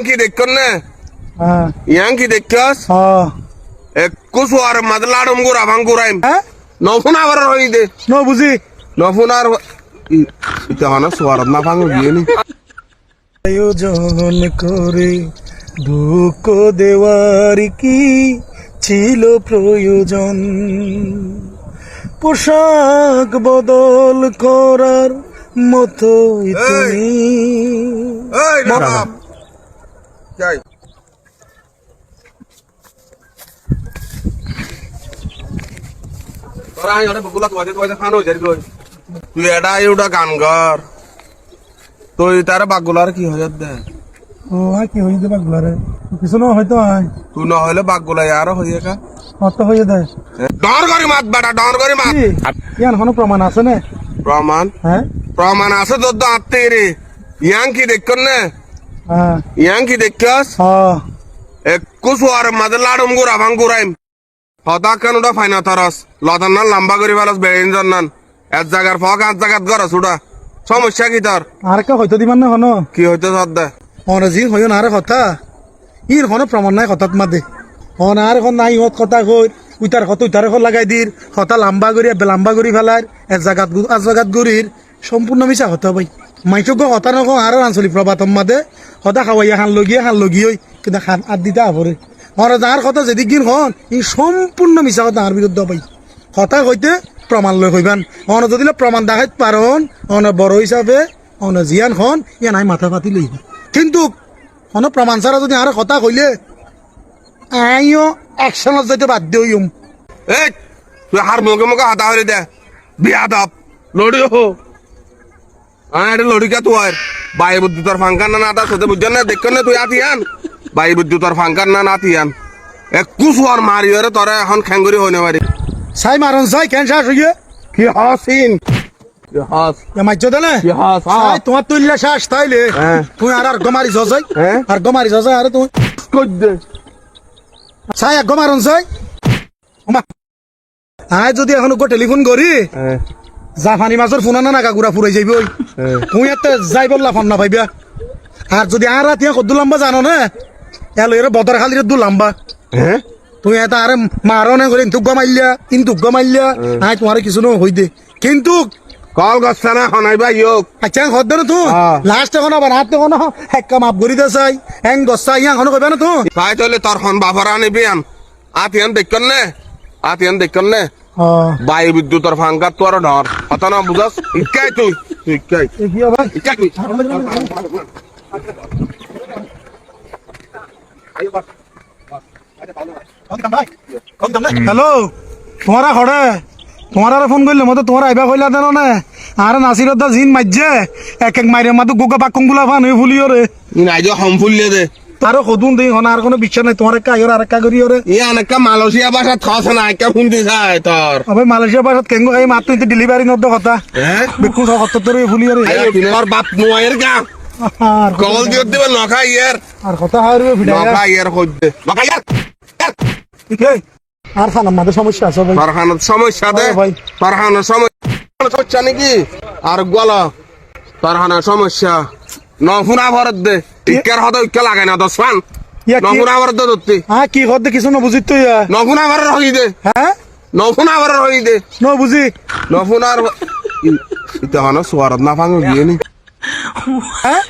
Yankee de conne. Yankee de cus. Kusuar Madladum Gura Vanguraim. No Funavar Hoide. No বুঝি No Funar. It's a honest sword, nothing really. আয়োজন করে দুঃখ দেওয়ার কি ছিল প্রয়োজন পোশাক বদল করার মতো তুমি Hey, Mom. Jai. তোরা আই ওটা বগুলা তোয়াতে খানো যারি কই তুই এটা আইউটা গান কর তুই তার বাগুলার কি হয়ে দে ও কি হই দেবা গুলারে কিছু না হয়তো আয় তুই না হইলে বাগুলা আর হইয়ে কা কত হয়ে দেয় ডর করি মাত বেটা ডর করি মাত ইয়ান কোনো প্রমাণ আছে না প্রমাণ হ্যাঁ প্রমাণ আছে তোর তো আত্মীয় রে ইয়াঙ্কি দেখুন না হ্যাঁ ইয়াঙ্কি দেখাস কুসুয়ার মাদলাডম গুরা ভাঙ্গুরাইম হতা কানুটা ফাইনা তরস লতান নান লম্বা করি ভালস বেড়িন জন্নান এক জায়গার ফক আট জায়গাত গরস উড়া সমস্যা কি তোর আর কা হয়তো দিমান না হনো কি হইতো সদ্দা অনজি হইও না রে কথা ইর কোনো প্রমাণ নাই কথাত মাদে অন আর এখন নাই হত কথা কই উইতার কত উইতার এখন লাগাই দির কথা লম্বা করি লম্বা করি ফেলার এক জায়গাত গরির সম্পূর্ণ মিছা কথা ভাই মাইচক কথা নকো আর আঞ্চলিক প্রবাতম মাদে কথা খাওয়াইয়া খান লগিয়ে হই কিন্তু খান আর দিতা আবরে আর যার কথা যেদিক গিন হন ই সম্পূর্ণ মিছা কথা আর বিরুদ্ধে ভাই কথা কইতে প্রমাণ লই হইবান অন যদি প্রমাণ দেখাইতে পারন অন বড় হিসাবে অন জিয়ান খন ইয়া নাই মাথা পাতি লইবা কিন্তু অন প্রমাণ ছাড়া যদি আর কথা কইলে আইও অ্যাকশনত যাইতে বাধ্য হইম এই তুই হার মুখে মুখে হাতা হয়ে দে বিয়া দাপ লড়ি হো এটা লড়ি কে তুই বাই বুদ্ধি তোর ফাঙ্কার না নাতা সাথে বুঝছেন না দেখছেন না তুই আতিয়ান বাই বুদ্ধি তোর ফাঙ্কার না নাতিয়ান এক কুসুয়ার মারি রে তোরা এখন খেঙ্গুরি হইনে পারি সাই মারন সাই কেন শ্বাস হইয়ে কি হাসিন কি হাস মাইজ দেলে কি হাস সাই তোমার তুইলা শ্বাস তাইলে তুই আর গমারি জজাই আর গমারি জজাই আর তুই কই দে সাই এক গমারন সাই আয় যদি এখন গো টেলিফোন করি জাপানি মাছের ফোন না নাগা গুড়া ফুরাই যাইব তুই এতে যাই বললা ফোন না পাইবা আর যদি আর রাত কদ্দু লম্বা জানো না এলো এর বদর খালির দু লম্বা তুই এটা আরে মারনে করে ইন্তুক গমাইলিয়া আয় তোমার কিছু না হই দে কিন্তু কল গছনা না হনাইবা ইয়োক আচ্ছা হদ না তুই লাস্ট এখন আবার হাত এখন একটা মাপ করি দে চাই এং গছা ইয়া এখন কইবা না তুই তাই তলে তোর খন বাফরা নিবি আন আতিয়ান দেখছেন না আতিয়ান দেখছেন না বাই বিদ্যুতের ফাঙ্কার তোর ডর কথা না বুঝাস ইকাই তুই ইকাই কি হবে ইকাই তুই হ্যালো তোমারা খড়ে তোমার আর ফোন করলে মতো তোমার আইবা কইলা দেন না আর নাসির দা জিন মাইজে এক মাইরে মাতো গোগা পাকুম গুলা ফান হই ফুলিও রে নাই যে হম ফুললে দে তারও কদুন দেই হন আর কোনো বিশ্বাস নাই তোমার একটা আইর আর একটা করিও রে ই অনেক মালয়েশিয়া ভাষা থাস না একটা ফোন দিছ তোর আবে মালয়েশিয়া ভাষাত কেঙ্গো এই মাত্র তো ডেলিভারি নদ কথা বিকু কত তোর ফুলিও রে তোর বাপ নোয়ের গা আর কল দিও দিবে নখা ইয়ার আর কথা হারবে ভিডিও নখা ইয়ার কইতে নখা ইয়ার ঠিক আর খানা মাঝে সমস্যা আছে ভাই ফারহানের সমস্যা দে ভাই ফারহানের সমস্যা নাকি আর গলা ফারহানের সমস্যা নফুনা ভরত দে টিকার হদ ইকা লাগাই না দশ পান নফুনা ভরত দে দত্তি হ্যাঁ কি হদ কিছু না বুঝি তুই নফুনা ভরত হই দে হ্যাঁ নফুনা ভরত হই দে ন বুঝি নফুনার ইতা হন সোয়ারত না ফাঙ্গ গিয়ে নি হ্যাঁ